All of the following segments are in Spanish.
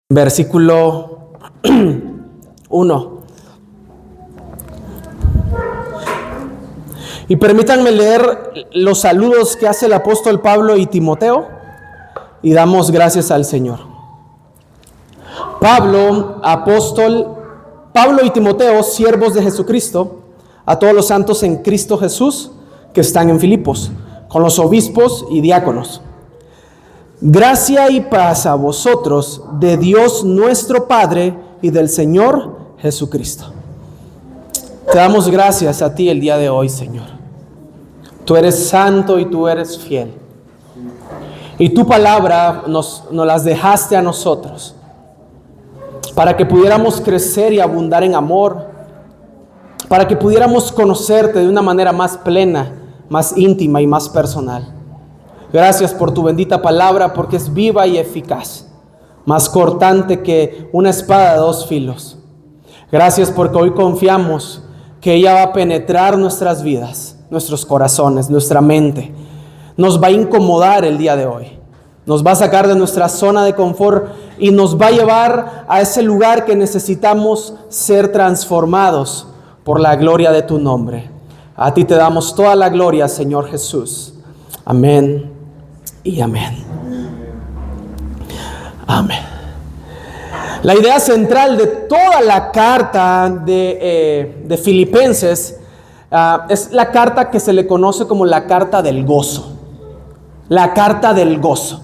Versículo 1. Y permítanme leer los saludos que hace el apóstol Pablo y Timoteo, y damos gracias al Señor. Pablo y Timoteo, siervos de Jesucristo, a todos los santos en Cristo Jesús que están en Filipos, con los obispos y diáconos. Gracia y paz a vosotros de Dios nuestro Padre y del Señor Jesucristo. Te damos gracias a ti el día de hoy, Señor. Tú eres santo y tú eres fiel. Y tu palabra nos las dejaste a nosotros para que pudiéramos crecer y abundar en amor, para que pudiéramos conocerte de una manera más plena, más íntima y más personal. Gracias por tu bendita palabra, porque es viva y eficaz, más cortante que una espada de dos filos. Gracias porque hoy confiamos que ella va a penetrar nuestras vidas, nuestros corazones, nuestra mente. Nos va a incomodar el día de hoy. Nos va a sacar de nuestra zona de confort y nos va a llevar a ese lugar que necesitamos ser transformados por la gloria de tu nombre. A ti te damos toda la gloria, Señor Jesús. Amén y amén. Amén. La idea central de toda la carta de Filipenses es la carta que se le conoce como la carta del gozo. La carta del gozo.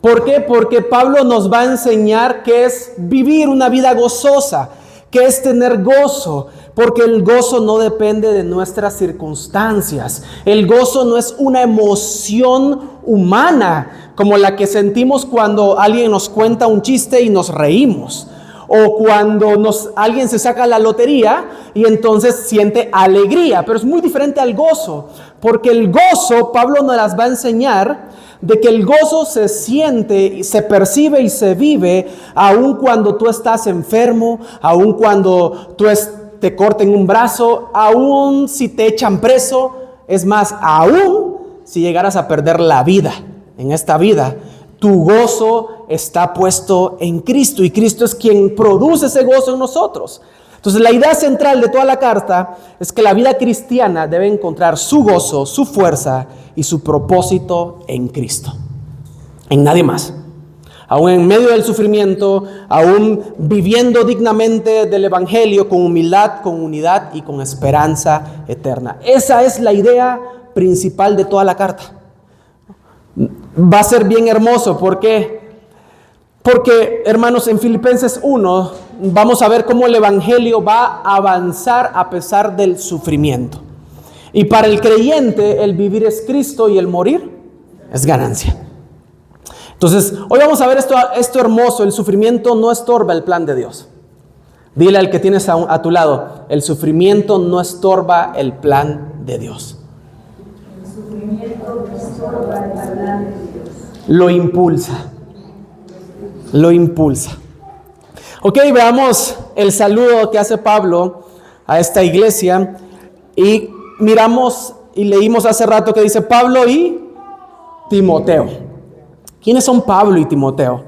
¿Por qué? Porque Pablo nos va a enseñar qué es vivir una vida gozosa, qué es tener gozo. Porque el gozo no depende de nuestras circunstancias. El gozo no es una emoción humana como la que sentimos cuando alguien nos cuenta un chiste y nos reímos. O cuando alguien se saca la lotería y entonces siente alegría. Pero es muy diferente al gozo. Porque el gozo, Pablo nos las va a enseñar de que el gozo se siente, se percibe y se vive aun cuando tú estás enfermo, aun cuando tú te corten un brazo, aún si te echan preso, es más, aún si llegaras a perder la vida en esta vida, tu gozo está puesto en Cristo y Cristo es quien produce ese gozo en nosotros. Entonces la idea central de toda la carta es que la vida cristiana debe encontrar su gozo, su fuerza y su propósito en Cristo, en nadie más. Aún en medio del sufrimiento, aún viviendo dignamente del Evangelio con humildad, con unidad y con esperanza eterna. Esa es la idea principal de toda la carta. Va a ser bien hermoso. ¿Por qué? Porque, hermanos, en Filipenses 1 vamos a ver cómo el Evangelio va a avanzar a pesar del sufrimiento. Y para el creyente, el vivir es Cristo y el morir es ganancia. Entonces, hoy vamos a ver esto hermoso. El sufrimiento no estorba el plan de Dios. Dile al que tienes a tu lado, el sufrimiento no estorba el plan de Dios. El sufrimiento no estorba el plan de Dios. Lo impulsa. Lo impulsa. Ok, veamos el saludo que hace Pablo a esta iglesia. Y miramos y leímos hace rato que dice Pablo y Timoteo. ¿Quiénes son Pablo y Timoteo?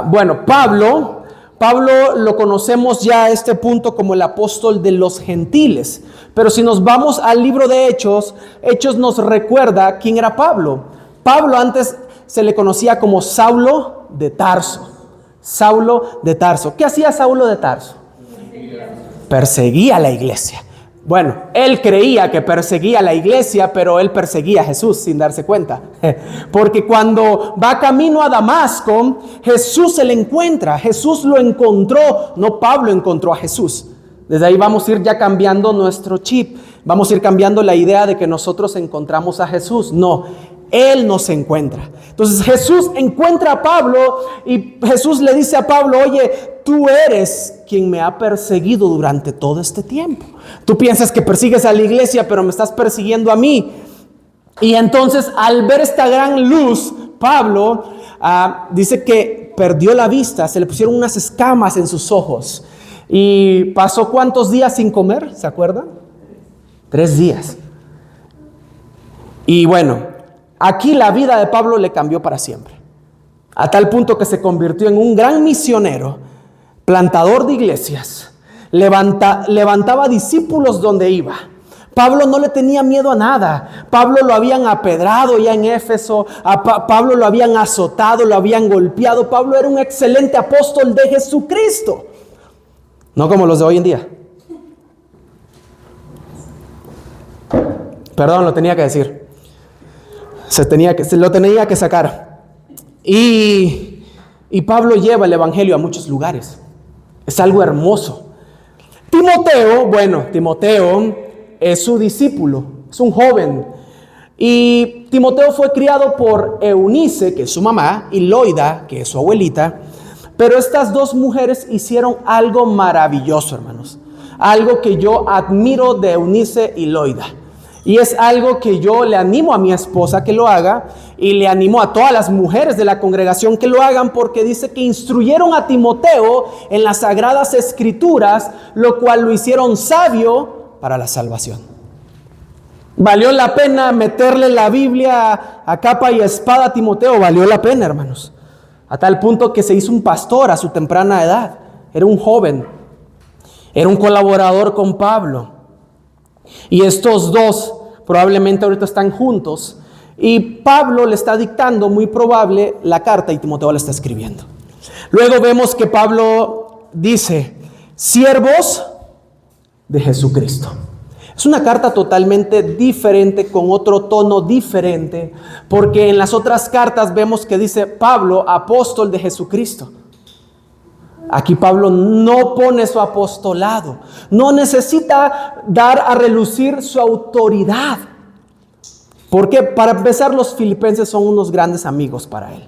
Bueno, Pablo lo conocemos ya a este punto como el apóstol de los gentiles. Pero si nos vamos al libro de Hechos, Hechos nos recuerda quién era Pablo. Pablo antes se le conocía como Saulo de Tarso. Saulo de Tarso. ¿Qué hacía Saulo de Tarso? Perseguía a la iglesia. Bueno, él creía que perseguía a la iglesia, pero él perseguía a Jesús sin darse cuenta. Porque cuando va camino a Damasco, Jesús se le encuentra. Jesús lo encontró, no Pablo encontró a Jesús. Desde ahí vamos a ir ya cambiando nuestro chip. Vamos a ir cambiando la idea de que nosotros encontramos a Jesús. No, Él nos encuentra. Entonces Jesús encuentra a Pablo y Jesús le dice a Pablo, oye, tú eres quien me ha perseguido durante todo este tiempo. Tú piensas que persigues a la iglesia, pero me estás persiguiendo a mí. Y entonces al ver esta gran luz, Pablo dice que perdió la vista, se le pusieron unas escamas en sus ojos. Y pasó ¿cuántos días sin comer? ¿Se acuerdan? 3 días. Y bueno, aquí la vida de Pablo le cambió para siempre. a tal punto que se convirtió en un gran misionero, plantador de iglesias, levantaba discípulos donde iba. Pablo no le tenía miedo a nada. Pablo lo habían apedrado ya en Éfeso, Pablo lo habían azotado, lo habían golpeado. Pablo era un excelente apóstol de Jesucristo, no como los de hoy en día. Perdón, lo tenía que decir. Se lo tenía que sacar. Y Pablo lleva el evangelio a muchos lugares. Es algo hermoso. Timoteo es su discípulo, es un joven. Y Timoteo fue criado por Eunice, que es su mamá, y Loida, que es su abuelita. Pero estas dos mujeres hicieron algo maravilloso, hermanos. Algo que yo admiro de Eunice y Loida. Y es algo que yo le animo a mi esposa que lo haga, y le animo a todas las mujeres de la congregación que lo hagan, porque dice que instruyeron a Timoteo en las sagradas escrituras, lo cual lo hicieron sabio para la salvación. ¿Valió la pena meterle la Biblia a capa y espada a Timoteo? Valió la pena, hermanos. A tal punto que se hizo un pastor a su temprana edad. Era un joven. Era un colaborador con Pablo. Y estos dos probablemente ahorita están juntos. Y Pablo le está dictando, muy probable, la carta, y Timoteo la está escribiendo. Luego vemos que Pablo dice, siervos de Jesucristo. Es una carta totalmente diferente, con otro tono diferente, porque en las otras cartas vemos que dice Pablo, apóstol de Jesucristo. Aquí Pablo no pone su apostolado, no necesita dar a relucir su autoridad, porque para empezar los filipenses son unos grandes amigos para él.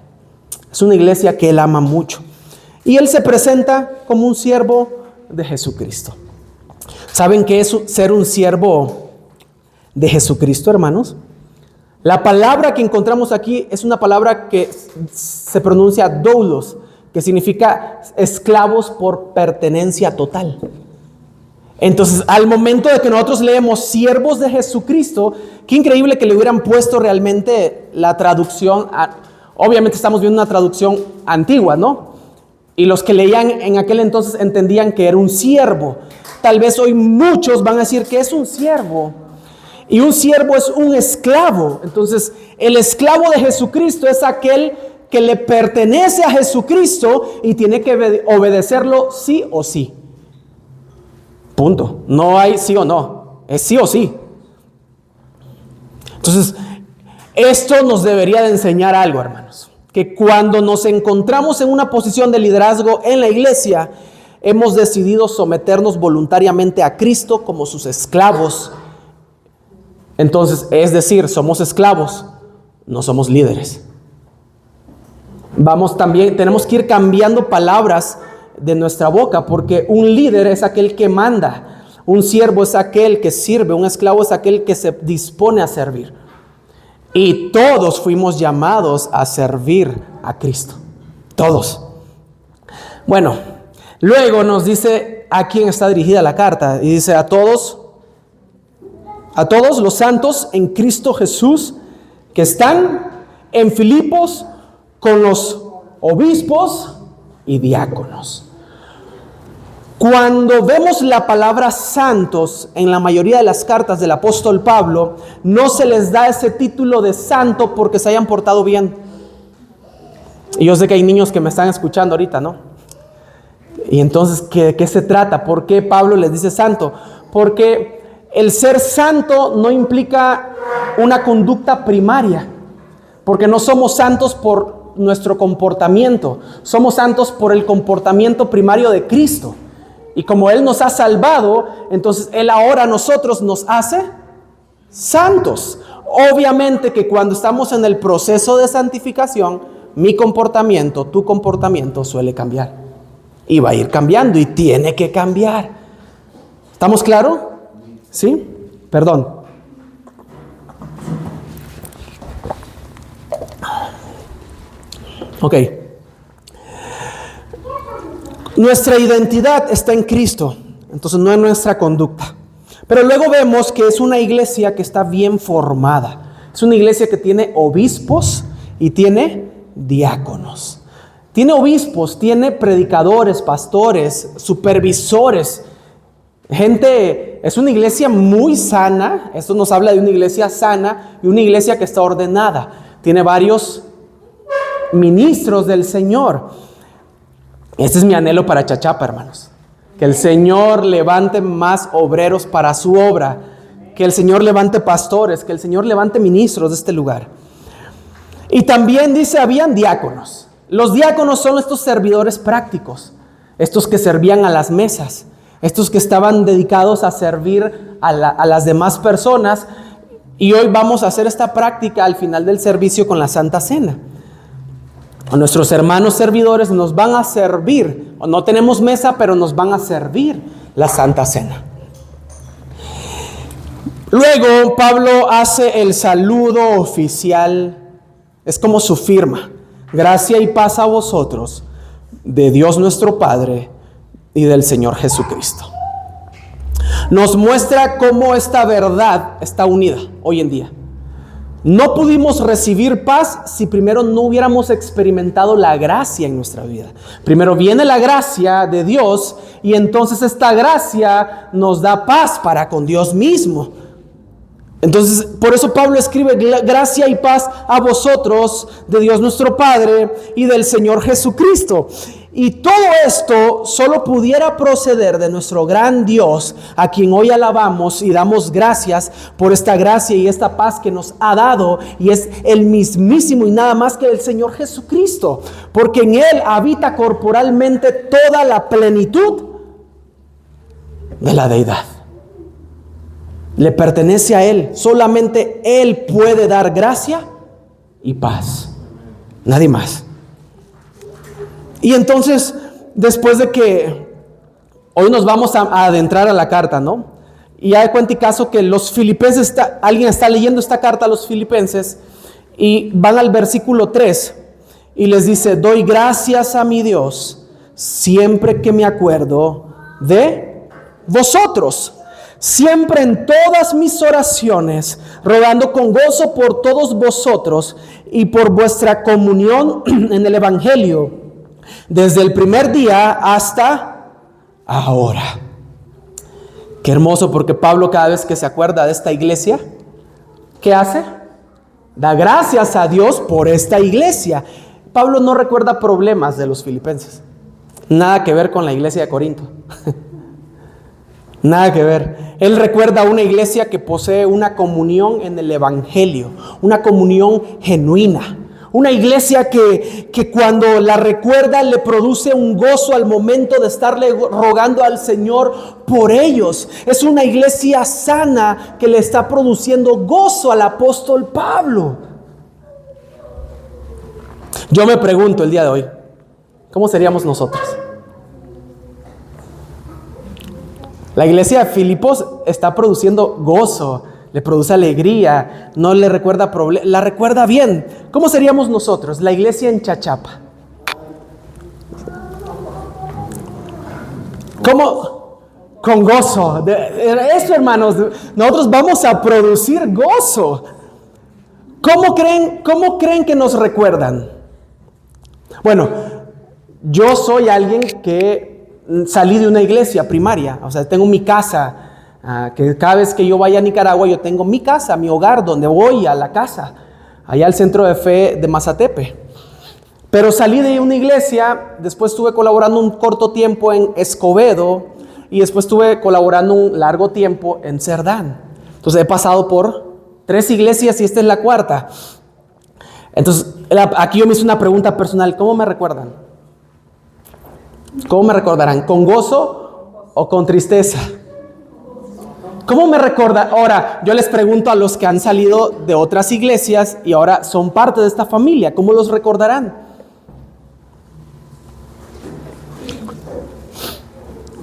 Es una iglesia que él ama mucho, y él se presenta como un siervo de Jesucristo. ¿Saben qué es ser un siervo de Jesucristo, hermanos? La palabra que encontramos aquí es una palabra que se pronuncia doulos, que significa esclavos por pertenencia total. Entonces, al momento de que nosotros leemos siervos de Jesucristo, qué increíble que le hubieran puesto realmente la traducción. Obviamente estamos viendo una traducción antigua, ¿no? Y los que leían en aquel entonces entendían que era un siervo. Tal vez hoy muchos van a decir que es un siervo. Y un siervo es un esclavo. Entonces, el esclavo de Jesucristo es aquel que le pertenece a Jesucristo y tiene que obedecerlo sí o sí. Punto. No hay sí o no. Es sí o sí. Entonces, esto nos debería de enseñar algo, hermanos. Que cuando nos encontramos en una posición de liderazgo en la iglesia, hemos decidido someternos voluntariamente a Cristo como sus esclavos. Entonces, es decir, somos esclavos, no somos líderes. Tenemos que ir cambiando palabras de nuestra boca, porque un líder es aquel que manda, un siervo es aquel que sirve, un esclavo es aquel que se dispone a servir. Y todos fuimos llamados a servir a Cristo. Todos. Bueno, luego nos dice a quién está dirigida la carta. Y dice a todos los santos en Cristo Jesús que están en Filipos con los obispos y diáconos. Cuando vemos la palabra santos en la mayoría de las cartas del apóstol Pablo, no se les da ese título de santo porque se hayan portado bien. Y yo sé que hay niños que me están escuchando ahorita, ¿no? Y entonces, ¿de qué se trata? ¿Por qué Pablo les dice santo? Porque el ser santo no implica una conducta primaria, porque no somos santos por nuestro comportamiento, somos santos por el comportamiento primario de Cristo. Y como Él nos ha salvado, entonces Él ahora a nosotros nos hace santos. Obviamente que cuando estamos en el proceso de santificación, mi comportamiento, tu comportamiento suele cambiar. Y va a ir cambiando y tiene que cambiar. ¿Estamos claros? ¿Sí? Perdón. Ok. Nuestra identidad está en Cristo, entonces no en nuestra conducta. Pero luego vemos que es una iglesia que está bien formada. Es una iglesia que tiene obispos y tiene diáconos. Tiene obispos, tiene predicadores, pastores, supervisores. Gente, es una iglesia muy sana. Esto nos habla de una iglesia sana y una iglesia que está ordenada. Tiene varios ministros del Señor. Este es mi anhelo para Chachapa, hermanos. Que el Señor levante más obreros para su obra. Que el Señor levante pastores. Que el Señor levante ministros de este lugar. Y también dice, habían diáconos. Los diáconos son estos servidores prácticos. Estos que servían a las mesas. Estos que estaban dedicados a servir a las demás personas. Y hoy vamos a hacer esta práctica al final del servicio con la Santa Cena. Nuestros hermanos servidores nos van a servir. No tenemos mesa, pero nos van a servir la Santa Cena. Luego Pablo hace el saludo oficial. Es como su firma. Gracia y paz a vosotros, de Dios nuestro Padre y del Señor Jesucristo. Nos muestra cómo esta verdad está unida hoy en día. No pudimos recibir paz si primero no hubiéramos experimentado la gracia en nuestra vida. Primero viene la gracia de Dios y entonces esta gracia nos da paz para con Dios mismo. Entonces, por eso Pablo escribe, gracia y paz a vosotros, de Dios nuestro Padre y del Señor Jesucristo. Y todo esto solo pudiera proceder de nuestro gran Dios, a quien hoy alabamos y damos gracias por esta gracia y esta paz que nos ha dado. Y es el mismísimo y nada más que el Señor Jesucristo. Porque en Él habita corporalmente toda la plenitud de la deidad. Le pertenece a Él. Solamente Él puede dar gracia y paz. Nadie más. Y entonces, después de que hoy nos vamos a adentrar a la carta, ¿no? Y hay cuenta y caso que los filipenses, alguien está leyendo esta carta a los filipenses y van al versículo 3 y les dice, doy gracias a mi Dios siempre que me acuerdo de vosotros. Siempre en todas mis oraciones, rogando con gozo por todos vosotros y por vuestra comunión en el Evangelio, desde el primer día hasta ahora. Qué hermoso, porque Pablo cada vez que se acuerda de esta iglesia, ¿qué hace? Da gracias a Dios por esta iglesia. Pablo no recuerda problemas de los filipenses. Nada que ver con la iglesia de Corinto. Nada que ver. Él recuerda una iglesia que posee una comunión en el Evangelio, una comunión genuina. Una iglesia que cuando la recuerda le produce un gozo al momento de estarle rogando al Señor por ellos. Es una iglesia sana que le está produciendo gozo al apóstol Pablo. Yo me pregunto el día de hoy, ¿cómo seríamos nosotros? La iglesia de Filipos está produciendo gozo, le produce alegría, no le recuerda problemas, la recuerda bien. ¿Cómo seríamos nosotros, la iglesia en Chachapa? ¿Cómo? Con gozo. Eso, hermanos, nosotros vamos a producir gozo. ¿Cómo creen que nos recuerdan? Bueno, yo soy alguien que salí de una iglesia primaria, o sea, tengo mi casa, que cada vez que yo vaya a Nicaragua, yo tengo mi casa, mi hogar, donde voy a la casa, allá al Centro de Fe de Mazatepe. Pero salí de una iglesia, después estuve colaborando un corto tiempo en Escobedo, y después estuve colaborando un largo tiempo en Cerdán. Entonces he pasado por 3 iglesias y esta es la 4ª. Entonces, aquí yo me hice una pregunta personal, ¿cómo me recuerdan? ¿Cómo me recordarán? ¿Con gozo o con tristeza? ¿Cómo me recuerdan? Ahora, yo les pregunto a los que han salido de otras iglesias y ahora son parte de esta familia, ¿cómo los recordarán?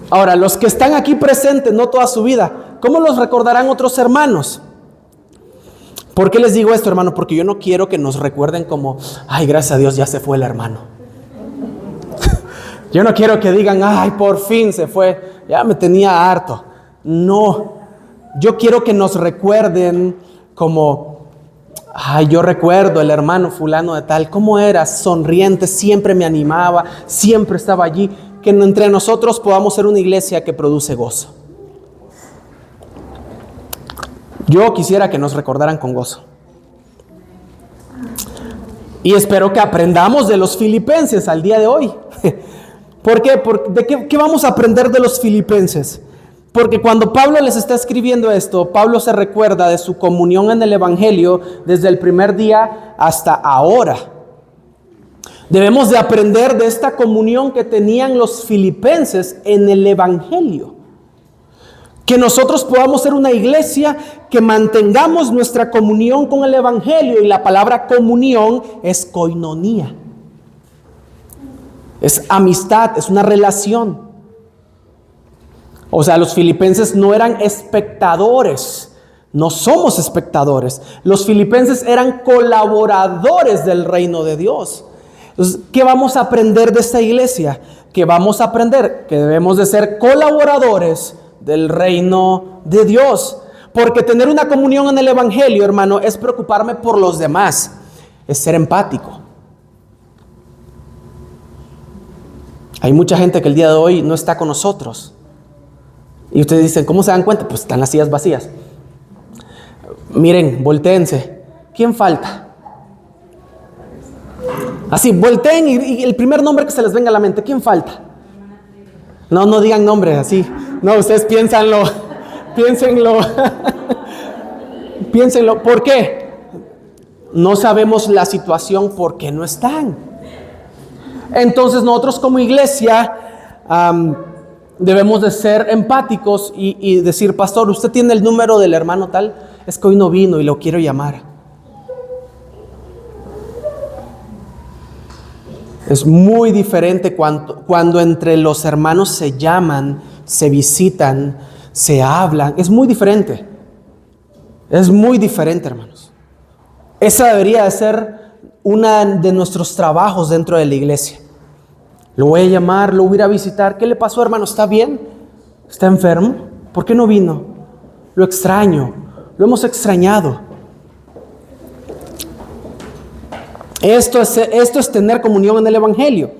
Ahora, los que están aquí presentes, no toda su vida, ¿cómo los recordarán otros hermanos? ¿Por qué les digo esto, hermano? Porque yo no quiero que nos recuerden como, ay, gracias a Dios ya se fue el hermano. Yo no quiero que digan, ay, por fin se fue, ya me tenía harto. No, yo quiero que nos recuerden como, Ay, yo recuerdo el hermano fulano de tal, cómo era sonriente, siempre me animaba, siempre estaba allí. Que entre nosotros podamos ser una iglesia que produce gozo. Yo quisiera que nos recordaran con gozo. Y espero que aprendamos de los filipenses al día de hoy. ¿Por qué? ¿Qué vamos a aprender de los filipenses? Porque cuando Pablo les está escribiendo esto, Pablo se recuerda de su comunión en el Evangelio desde el primer día hasta ahora. Debemos de aprender de esta comunión que tenían los filipenses en el Evangelio. Que nosotros podamos ser una iglesia que mantengamos nuestra comunión con el Evangelio. Y la palabra comunión es koinonía. Es amistad, es una relación. O sea, los filipenses no eran espectadores. No somos espectadores. Los filipenses eran colaboradores del reino de Dios. Entonces, ¿qué vamos a aprender de esta iglesia? Que vamos a aprender que debemos de ser colaboradores del reino de Dios. Porque tener una comunión en el Evangelio, hermano, es preocuparme por los demás. Es ser empático. Hay mucha gente que el día de hoy no está con nosotros. Y ustedes dicen, ¿cómo se dan cuenta? Pues están las sillas vacías. Miren, voltéense. ¿Quién falta? Así, volteen y el primer nombre que se les venga a la mente. ¿Quién falta? No digan nombres así. No, ustedes piénsenlo. Piénsenlo. ¿Por qué? No sabemos la situación porque no están. Entonces nosotros como iglesia debemos de ser empáticos y decir, pastor, usted tiene el número del hermano tal. Es que hoy no vino y lo quiero llamar. Es muy diferente cuando entre los hermanos se llaman, se visitan, se hablan. Es muy diferente. Es muy diferente, hermanos. Esa debería de ser una de nuestros trabajos dentro de la iglesia. Lo voy a llamar, lo voy a ir a visitar. ¿Qué le pasó, hermano? ¿Está bien? ¿Está enfermo? ¿Por qué no vino? Lo extraño. Lo hemos extrañado. Esto es tener comunión en el Evangelio.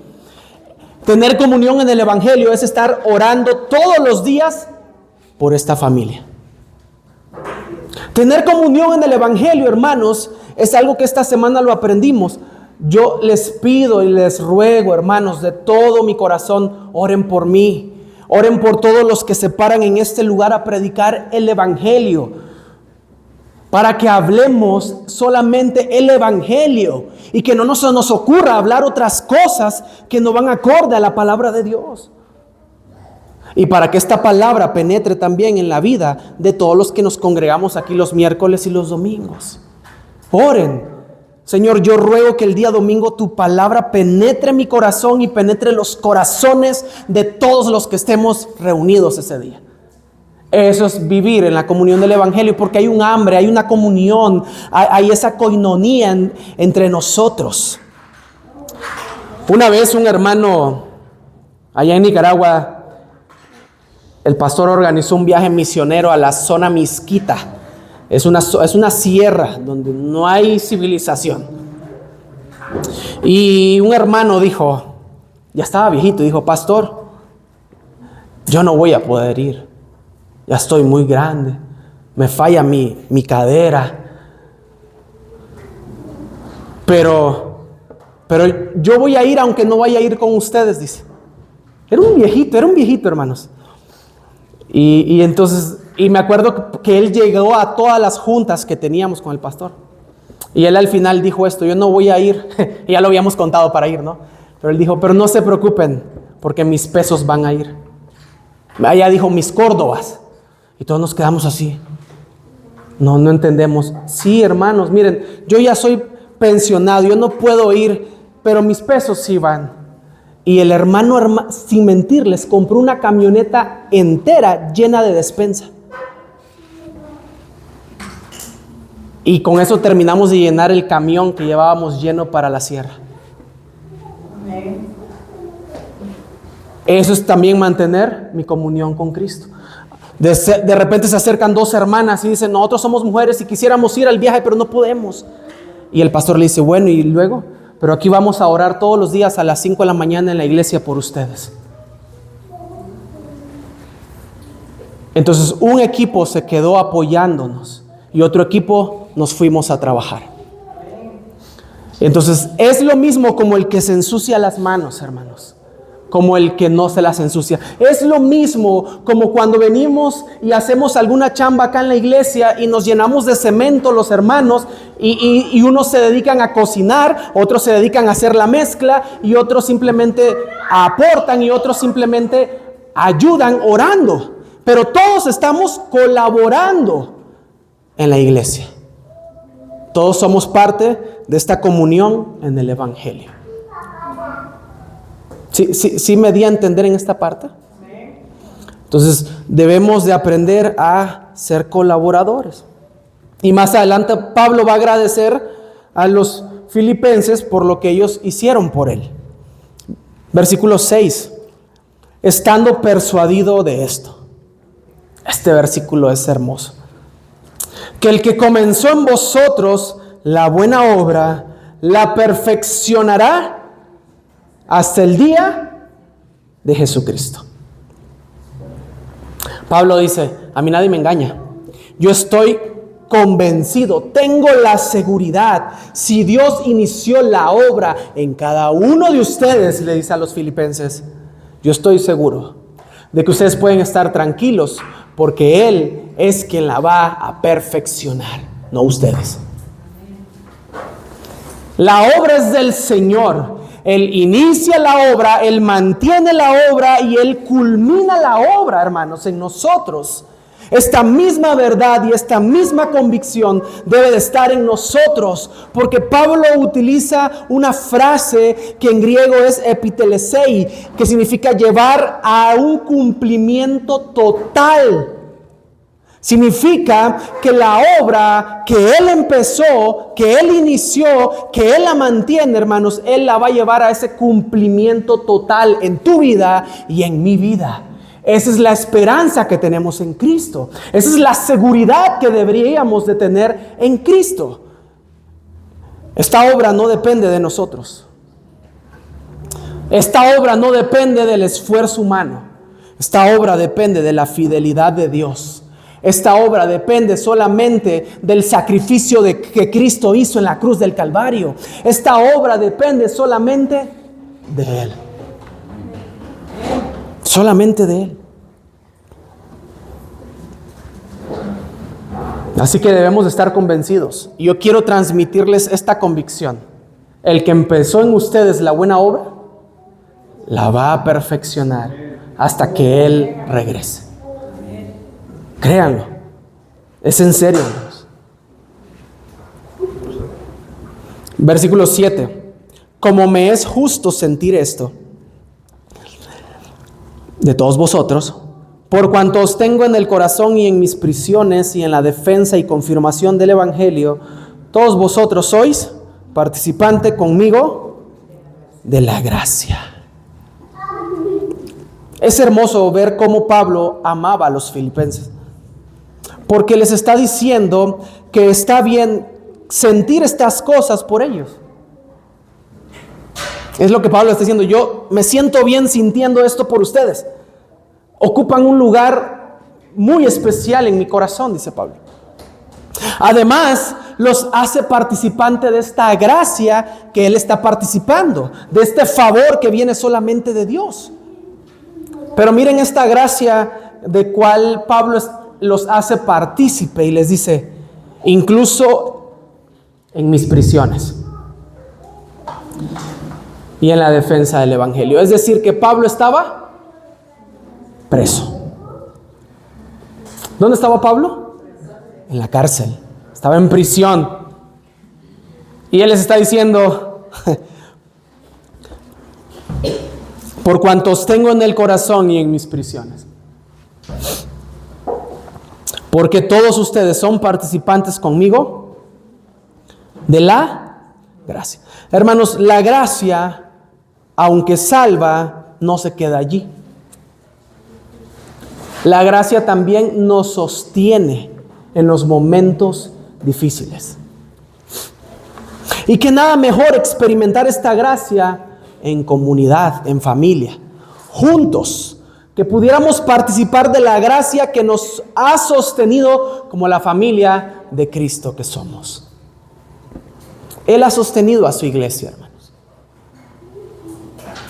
Tener comunión en el Evangelio es estar orando todos los días por esta familia. Tener comunión en el Evangelio, hermanos, es algo que esta semana lo aprendimos. Yo les pido y les ruego, hermanos, de todo mi corazón, oren por mí. Oren por todos los que se paran en este lugar a predicar el Evangelio. Para que hablemos solamente el Evangelio y que no se nos ocurra hablar otras cosas que no van acorde a la palabra de Dios. Y para que esta palabra penetre también en la vida de todos los que nos congregamos aquí los miércoles y los domingos. Oren. Señor, yo ruego que el día domingo tu palabra penetre mi corazón y penetre los corazones de todos los que estemos reunidos ese día. Eso es vivir en la comunión del Evangelio, porque hay un hambre, hay una comunión, hay esa koinonía entre nosotros. Una vez un hermano allá en Nicaragua, el pastor organizó un viaje misionero a la zona Mixquita. Es una sierra donde no hay civilización. Y un hermano dijo, ya estaba viejito, dijo, pastor, yo no voy a poder ir. Ya estoy muy grande, me falla mi cadera. Pero yo voy a ir aunque no vaya a ir con ustedes, dice. Era un viejito, hermanos. Y entonces, me acuerdo que él llegó a todas las juntas que teníamos con el pastor. Y él al final dijo esto, yo no voy a ir. Ya lo habíamos contado para ir, ¿no? Pero él dijo, pero no se preocupen, porque mis pesos van a ir. Allá dijo, mis córdobas. Y todos nos quedamos así. No entendemos. Sí, hermanos, miren, yo ya soy pensionado, yo no puedo ir, pero mis pesos sí van. Y el hermano, sin mentirles, compró una camioneta entera llena de despensa. Y con eso terminamos de llenar el camión que llevábamos lleno para la sierra. Eso es también mantener mi comunión con Cristo. De repente se acercan dos hermanas y dicen, nosotros somos mujeres y quisiéramos ir al viaje, pero no podemos. Y el pastor le dice, bueno, ¿y luego? Pero aquí vamos a orar todos los días a las 5 de la mañana en la iglesia por ustedes. Entonces un equipo se quedó apoyándonos y otro equipo nos fuimos a trabajar. Entonces es lo mismo como el que se ensucia las manos, hermanos, como el que no se las ensucia. Es lo mismo como cuando venimos y hacemos alguna chamba acá en la iglesia y nos llenamos de cemento los hermanos y unos se dedican a cocinar, otros se dedican a hacer la mezcla y otros simplemente aportan y otros simplemente ayudan orando. Pero todos estamos colaborando en la iglesia. Todos somos parte de esta comunión en el Evangelio. ¿Sí me di a entender en esta parte? Entonces debemos de aprender a ser colaboradores. Y más adelante Pablo va a agradecer a los filipenses por lo que ellos hicieron por él. Versículo 6. Estando persuadido de esto. Este versículo es hermoso. Que el que comenzó en vosotros la buena obra, la perfeccionará hasta el día de Jesucristo. Pablo dice, a mí nadie me engaña. Yo estoy convencido, tengo la seguridad. Si Dios inició la obra en cada uno de ustedes, le dice a los filipenses, yo estoy seguro de que ustedes pueden estar tranquilos porque Él es quien la va a perfeccionar, no ustedes. La obra es del Señor. Él inicia la obra, Él mantiene la obra y Él culmina la obra, hermanos, en nosotros. Esta misma verdad y esta misma convicción debe de estar en nosotros, porque Pablo utiliza una frase que en griego es epitelesei, que significa llevar a un cumplimiento total. Significa que la obra que Él empezó, que Él inició, que Él la mantiene, hermanos, Él la va a llevar a ese cumplimiento total en tu vida y en mi vida. Esa es la esperanza que tenemos en Cristo. Esa es la seguridad que deberíamos de tener en Cristo. Esta obra no depende de nosotros. Esta obra no depende del esfuerzo humano. Esta obra depende de la fidelidad de Dios. Esta obra depende solamente del sacrificio que Cristo hizo en la cruz del Calvario. Esta obra depende solamente de Él. Solamente de Él. Así que debemos de estar convencidos. Y yo quiero transmitirles esta convicción. El que empezó en ustedes la buena obra, la va a perfeccionar hasta que Él regrese. Créanlo. Es en serio, hermanos. Versículo 7. Como me es justo sentir esto de todos vosotros, por cuanto os tengo en el corazón y en mis prisiones y en la defensa y confirmación del Evangelio, todos vosotros sois participante conmigo de la gracia. Es hermoso ver cómo Pablo amaba a los filipenses, porque les está diciendo que está bien sentir estas cosas por ellos. Es lo que Pablo está diciendo. Yo me siento bien sintiendo esto por ustedes. Ocupan un lugar muy especial en mi corazón, dice Pablo. Además, los hace participante de esta gracia que él está participando, de este favor que viene solamente de Dios. Pero miren esta gracia de cual Pablo los hace partícipe y les dice, incluso en mis prisiones y en la defensa del Evangelio. Es decir, que Pablo estaba preso. ¿Dónde estaba Pablo? En la cárcel. Estaba en prisión. Y él les está diciendo, por cuanto os tengo en el corazón y en mis prisiones. Porque todos ustedes son participantes conmigo de la gracia. Hermanos, la gracia, aunque salva, no se queda allí. La gracia también nos sostiene en los momentos difíciles. Y que nada mejor experimentar esta gracia en comunidad, en familia, juntos, que pudiéramos participar de la gracia que nos ha sostenido como la familia de Cristo que somos. Él ha sostenido a su iglesia, hermanos.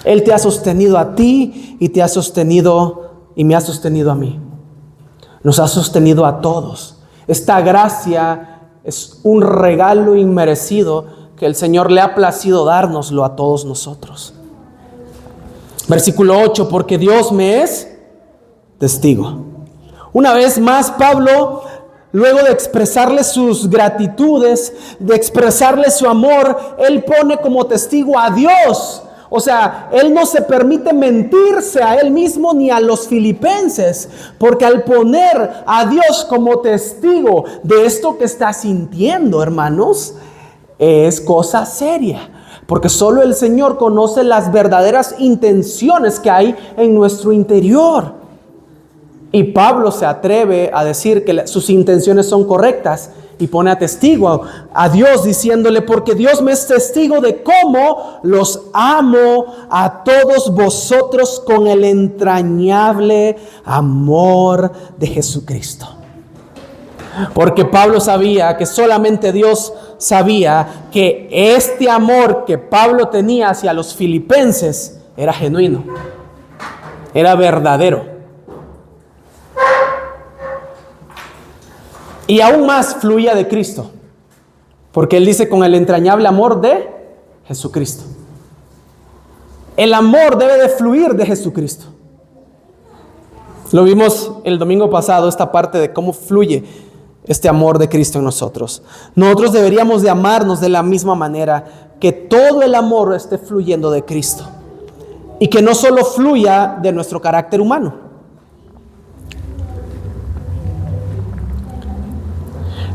Él te ha sostenido a ti y te ha sostenido y me ha sostenido a mí. Nos ha sostenido a todos. Esta gracia es un regalo inmerecido que el Señor le ha placido dárnoslo a todos nosotros. Versículo 8, porque Dios me es testigo. Una vez más, Pablo, luego de expresarle sus gratitudes, de expresarle su amor, él pone como testigo a Dios. O sea, él no se permite mentirse a él mismo ni a los filipenses, porque al poner a Dios como testigo de esto que está sintiendo, hermanos, es cosa seria, porque solo el Señor conoce las verdaderas intenciones que hay en nuestro interior. Y Pablo se atreve a decir que sus intenciones son correctas y pone a testigo a Dios diciéndole, porque Dios me es testigo de cómo los amo a todos vosotros con el entrañable amor de Jesucristo. Porque Pablo sabía que solamente Dios sabía que este amor que Pablo tenía hacia los filipenses era genuino, era verdadero. Y aún más fluía de Cristo, porque él dice con el entrañable amor de Jesucristo. El amor debe de fluir de Jesucristo. Lo vimos el domingo pasado, esta parte de cómo fluye este amor de Cristo en nosotros. Nosotros deberíamos de amarnos de la misma manera, que todo el amor esté fluyendo de Cristo. Y que no solo fluya de nuestro carácter humano.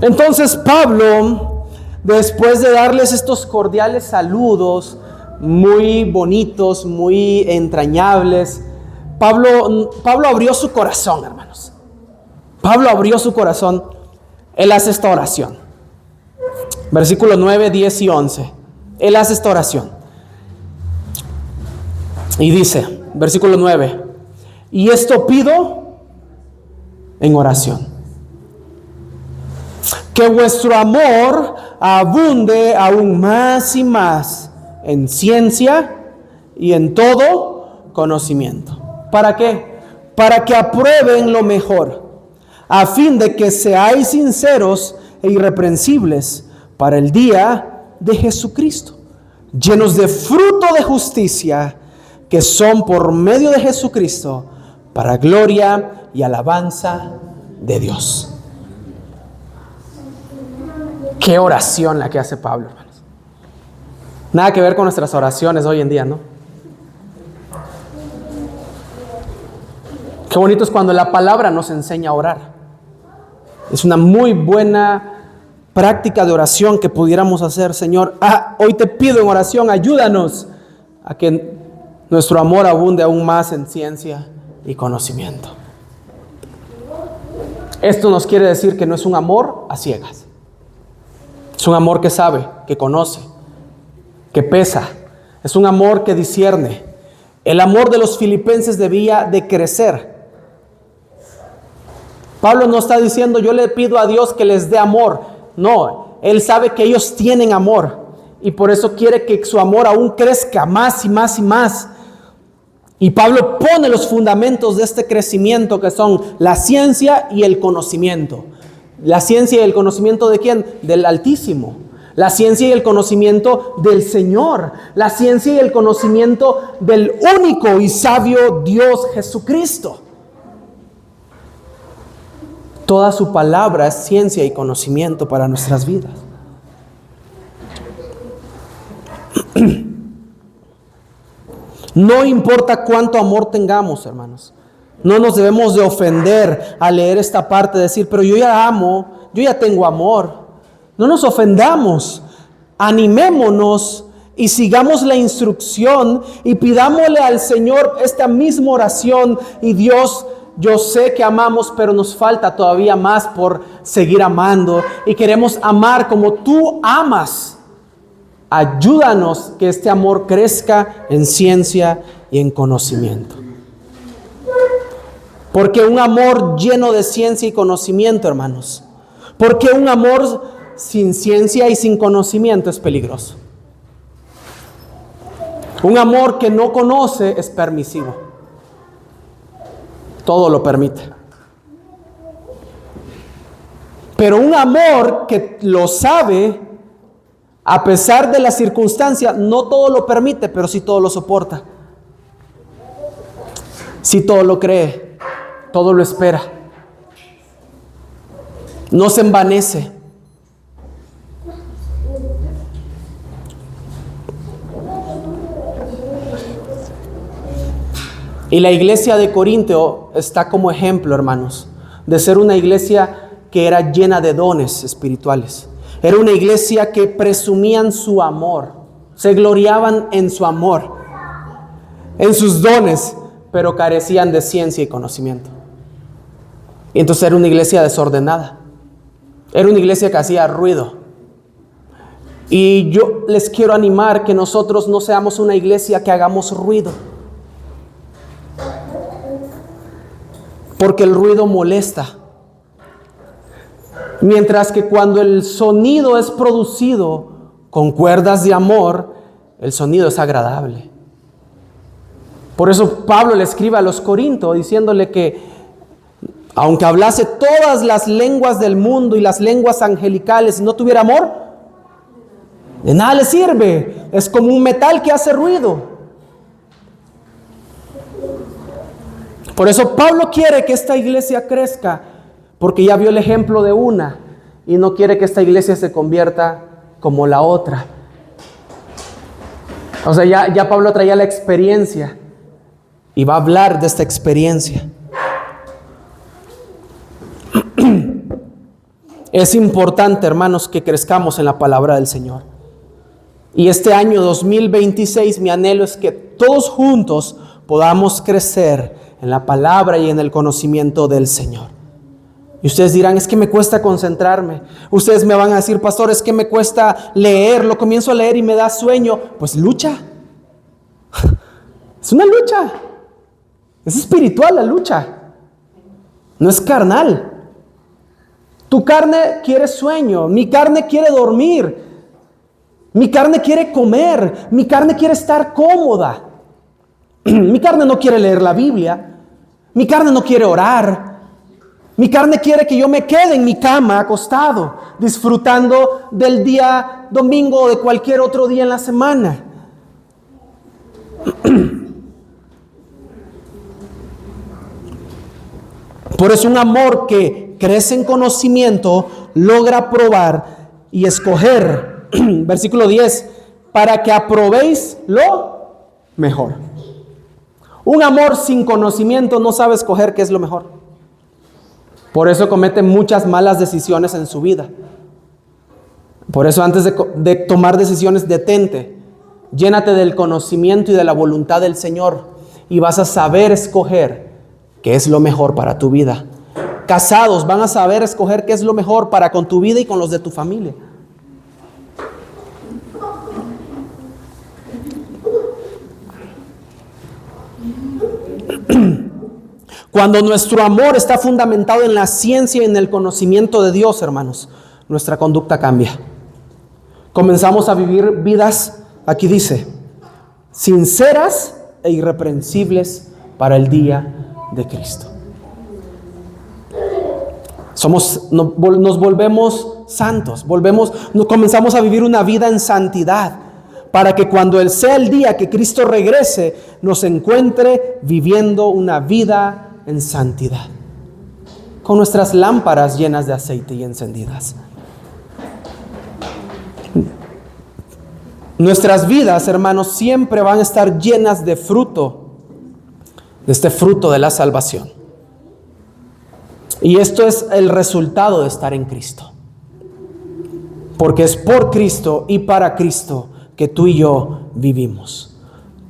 Entonces Pablo, después de darles estos cordiales saludos, muy bonitos, muy entrañables, Pablo abrió su corazón, hermanos. Pablo abrió su corazón. Él hace esta oración. Versículos 9, 10 y 11. Él hace esta oración. Y dice, versículo 9, y esto pido en oración, que vuestro amor abunde aún más y más en ciencia y en todo conocimiento. ¿Para qué? Para que aprueben lo mejor, a fin de que seáis sinceros e irreprensibles para el día de Jesucristo, llenos de fruto de justicia, que son por medio de Jesucristo, para gloria y alabanza de Dios. Qué oración la que hace Pablo, hermanos. Nada que ver con nuestras oraciones hoy en día, ¿no? Qué bonito es cuando la palabra nos enseña a orar. Es una muy buena práctica de oración que pudiéramos hacer. Señor, hoy te pido en oración, ayúdanos a que nuestro amor abunde aún más en ciencia y conocimiento. Esto nos quiere decir que no es un amor a ciegas. Es un amor que sabe, que conoce, que pesa. Es un amor que discierne. El amor de los filipenses debía de crecer. Pablo no está diciendo, yo le pido a Dios que les dé amor. No, él sabe que ellos tienen amor. Y por eso quiere que su amor aún crezca más y más y más. Y Pablo pone los fundamentos de este crecimiento, que son la ciencia y el conocimiento. La ciencia y el conocimiento ¿de quién? Del Altísimo. La ciencia y el conocimiento del Señor. La ciencia y el conocimiento del único y sabio Dios Jesucristo. Toda su palabra es ciencia y conocimiento para nuestras vidas. No importa cuánto amor tengamos, hermanos. No nos debemos de ofender al leer esta parte, decir, pero yo ya amo, yo ya tengo amor. No nos ofendamos, animémonos y sigamos la instrucción y pidámosle al Señor esta misma oración y Dios yo sé que amamos, pero nos falta todavía más por seguir amando y queremos amar como tú amas. Ayúdanos que este amor crezca en ciencia y en conocimiento. Porque un amor lleno de ciencia y conocimiento, hermanos, porque un amor sin ciencia y sin conocimiento es peligroso. Un amor que no conoce es permisivo. Todo lo permite. Pero un amor que lo sabe, a pesar de las circunstancias, no todo lo permite, pero sí todo lo soporta. Sí todo lo cree, todo lo espera. No se envanece. Y la iglesia de Corinto está como ejemplo, hermanos, de ser una iglesia que era llena de dones espirituales. Era una iglesia que presumían su amor, se gloriaban en su amor, en sus dones, pero carecían de ciencia y conocimiento. Y entonces era una iglesia desordenada. Era una iglesia que hacía ruido. Y yo les quiero animar que nosotros no seamos una iglesia que hagamos ruido. Porque el ruido molesta. Mientras que cuando el sonido es producido con cuerdas de amor, el sonido es agradable. Por eso Pablo le escribe a los Corintios diciéndole que aunque hablase todas las lenguas del mundo y las lenguas angelicales y no tuviera amor, de nada le sirve. Es como un metal que hace ruido. Por eso Pablo quiere que esta iglesia crezca, porque ya vio el ejemplo de una y no quiere que esta iglesia se convierta como la otra. O sea, ya Pablo traía la experiencia y va a hablar de esta experiencia. Es importante, hermanos, que crezcamos en la palabra del Señor. Y este año 2026, mi anhelo es que todos juntos podamos crecer en la palabra y en el conocimiento del Señor. Y ustedes dirán, es que me cuesta concentrarme. Ustedes me van a decir, pastor, es que me cuesta leer. Lo comienzo a leer y me da sueño. Pues lucha. Es una lucha. Es espiritual la lucha. No es carnal. Tu carne quiere sueño. Mi carne quiere dormir. Mi carne quiere comer. Mi carne quiere estar cómoda. Mi carne no quiere leer la Biblia. Mi carne no quiere orar. Mi carne quiere que yo me quede en mi cama acostado, disfrutando del día domingo o de cualquier otro día en la semana. Por eso un amor que crece en conocimiento logra probar y escoger, versículo 10, para que aprobéis lo mejor. Un amor sin conocimiento no sabe escoger qué es lo mejor. Por eso comete muchas malas decisiones en su vida. Por eso antes de tomar decisiones, detente. Llénate del conocimiento y de la voluntad del Señor y vas a saber escoger qué es lo mejor para tu vida. Casados van a saber escoger qué es lo mejor para con tu vida y con los de tu familia. Cuando nuestro amor está fundamentado en la ciencia y en el conocimiento de Dios, hermanos, nuestra conducta cambia. Comenzamos a vivir vidas, aquí dice, sinceras e irreprensibles para el día de Cristo. Nos volvemos santos, comenzamos a vivir una vida en santidad, para que cuando sea el día que Cristo regrese, nos encuentre viviendo una vida en santidad, con nuestras lámparas llenas de aceite y encendidas. Nuestras vidas, hermanos, siempre van a estar llenas de fruto, de este fruto de la salvación. Y esto es el resultado de estar en Cristo. Porque es por Cristo y para Cristo que tú y yo vivimos.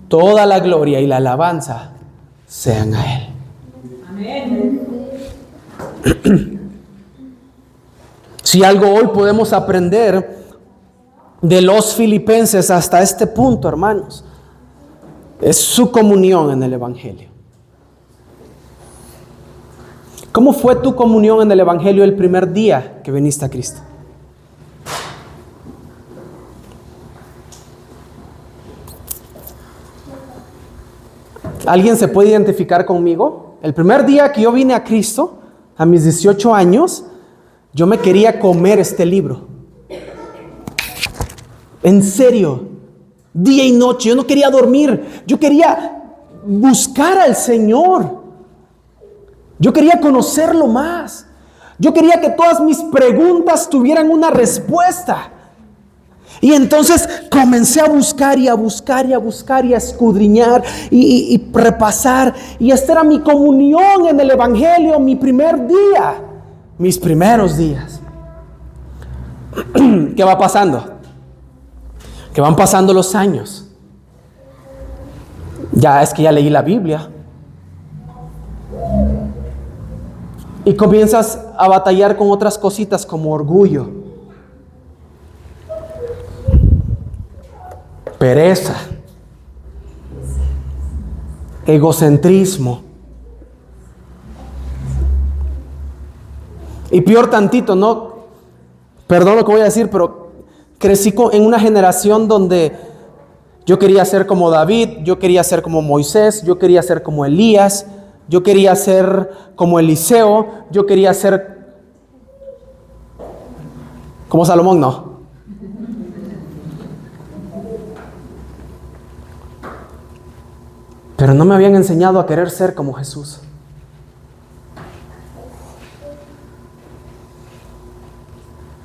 Toda la gloria y la alabanza sean a Él. Si algo hoy podemos aprender de los filipenses hasta este punto, hermanos, es su comunión en el Evangelio. ¿Cómo fue tu comunión en el Evangelio el primer día que viniste a Cristo? ¿Alguien se puede identificar conmigo? El primer día que yo vine a Cristo, a mis 18 años, yo me quería comer este libro. En serio, día y noche, yo no quería dormir, yo quería buscar al Señor. Yo quería conocerlo más. Yo quería que todas mis preguntas tuvieran una respuesta. Y entonces comencé a buscar y a buscar y a buscar y a escudriñar y repasar. Y esta era mi comunión en el Evangelio, mi primer día, mis primeros días. ¿Qué va pasando? Que van pasando los años. Ya es que ya leí la Biblia. Y comienzas a batallar con otras cositas como orgullo, pereza, egocentrismo. Y peor tantito, no, perdón lo que voy a decir, pero crecí en una generación donde yo quería ser como David, yo quería ser como Moisés, yo quería ser como Elías, yo quería ser como Eliseo, yo quería ser como Salomón, no. Pero no me habían enseñado a querer ser como Jesús.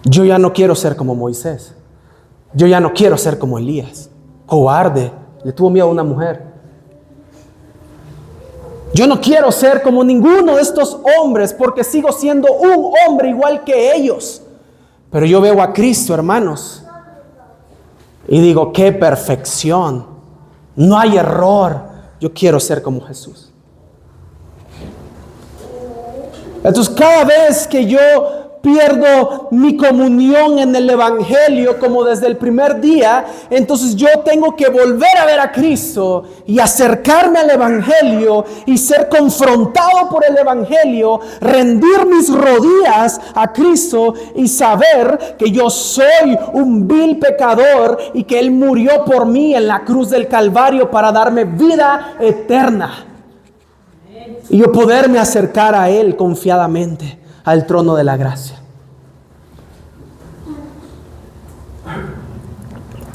Yo ya no quiero ser como Moisés. Yo ya no quiero ser como Elías. Cobarde, le tuvo miedo a una mujer. Yo no quiero ser como ninguno de estos hombres porque sigo siendo un hombre igual que ellos. Pero yo veo a Cristo, hermanos, y digo, qué perfección. No hay error. Yo quiero ser como Jesús. Entonces, cada vez que yo pierdo mi comunión en el Evangelio, como desde el primer día, entonces yo tengo que volver a ver a Cristo y acercarme al Evangelio y ser confrontado por el Evangelio, rendir mis rodillas a Cristo y saber que yo soy un vil pecador y que Él murió por mí en la cruz del Calvario para darme vida eterna. Y yo poderme acercar a Él confiadamente al trono de la gracia.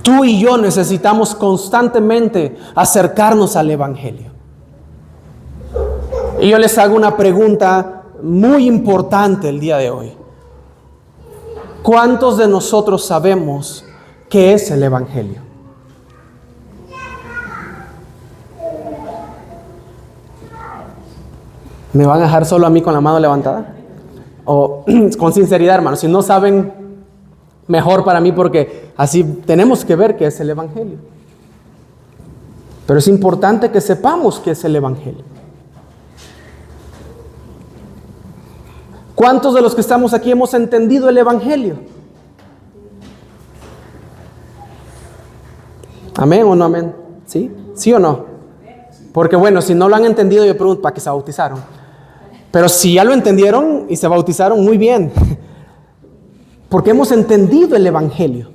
Tú y yo necesitamos constantemente acercarnos al Evangelio. Y yo les hago una pregunta muy importante el día de hoy. ¿Cuántos de nosotros sabemos qué es el Evangelio? ¿Me van a dejar solo a mí con la mano levantada? O con sinceridad, hermanos, si no saben, mejor para mí, porque así tenemos que ver qué es el Evangelio. Pero es importante que sepamos qué es el Evangelio. ¿Cuántos de los que estamos aquí hemos entendido el Evangelio? ¿Amén o no amén? ¿Sí? ¿Sí o no? Porque bueno, si no lo han entendido, yo pregunto, ¿para qué se bautizaron? Pero si ya lo entendieron y se bautizaron, muy bien. Porque hemos entendido el Evangelio.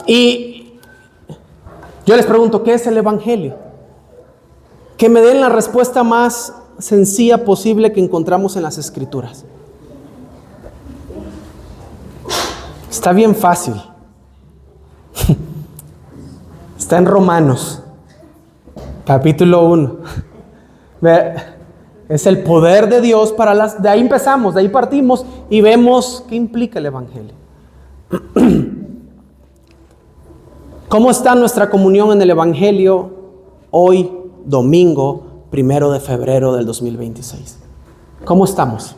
Y yo les pregunto, ¿qué es el Evangelio? Que me den la respuesta más sencilla posible que encontramos en las Escrituras. Está bien fácil. Está en Romanos, capítulo 1. Es el poder de Dios para de ahí empezamos, de ahí partimos y vemos qué implica el Evangelio. ¿Cómo está nuestra comunión en el Evangelio hoy, domingo, 1 de febrero del 2026? ¿Cómo estamos?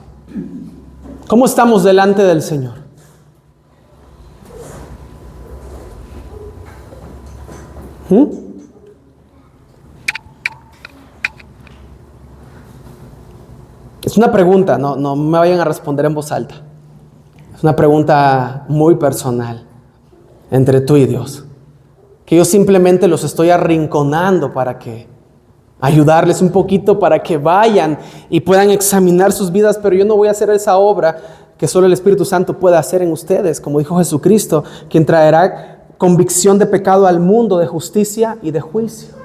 ¿Cómo estamos delante del Señor? Es una pregunta, no me vayan a responder en voz alta. Es una pregunta muy personal entre tú y Dios. Que yo simplemente los estoy arrinconando para que ayudarles un poquito para que vayan y puedan examinar sus vidas, pero yo no voy a hacer esa obra que solo el Espíritu Santo puede hacer en ustedes, como dijo Jesucristo, quien traerá convicción de pecado al mundo, de justicia y de juicio.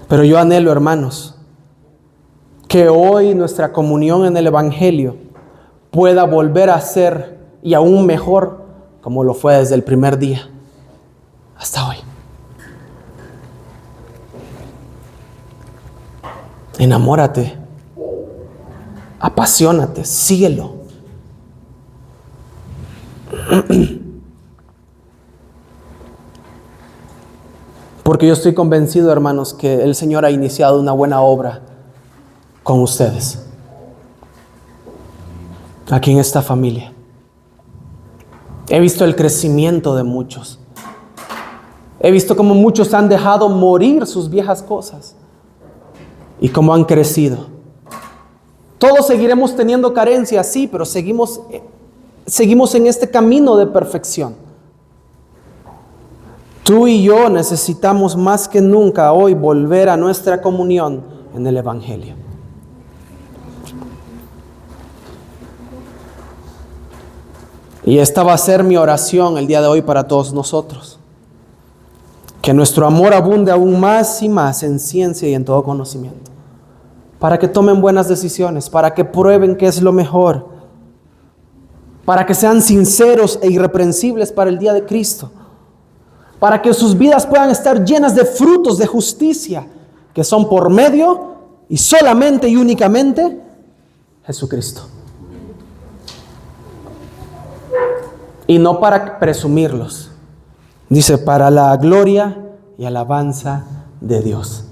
Pero yo anhelo, hermanos, que hoy nuestra comunión en el Evangelio pueda volver a ser y aún mejor como lo fue desde el primer día hasta hoy. Enamórate, apasionate, síguelo. Porque yo estoy convencido, hermanos, que el Señor ha iniciado una buena obra con ustedes, aquí en esta familia. He visto el crecimiento de muchos. He visto cómo muchos han dejado morir sus viejas cosas y cómo han crecido. Todos seguiremos teniendo carencias, sí, pero seguimos en este camino de perfección. Tú y yo necesitamos más que nunca hoy volver a nuestra comunión en el Evangelio. Y esta va a ser mi oración el día de hoy para todos nosotros. Que nuestro amor abunde aún más y más en ciencia y en todo conocimiento. Para que tomen buenas decisiones, para que prueben qué es lo mejor. Para que sean sinceros e irreprensibles para el día de Cristo. Para que sus vidas puedan estar llenas de frutos de justicia, que son por medio y solamente y únicamente Jesucristo. Y no para presumirlos. Dice, para la gloria y alabanza de Dios.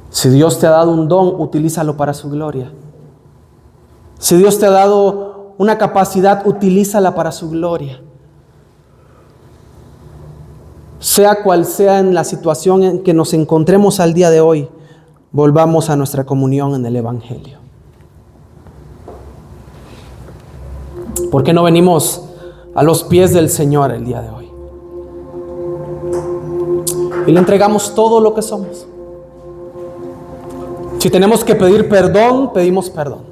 Si Dios te ha dado un don, utilízalo para su gloria. Si Dios te ha dado una capacidad, utilízala para su gloria. Sea cual sea en la situación en que nos encontremos al día de hoy, volvamos a nuestra comunión en el Evangelio. ¿Por qué no venimos a los pies del Señor el día de hoy? Y le entregamos todo lo que somos. Si tenemos que pedir perdón, pedimos perdón.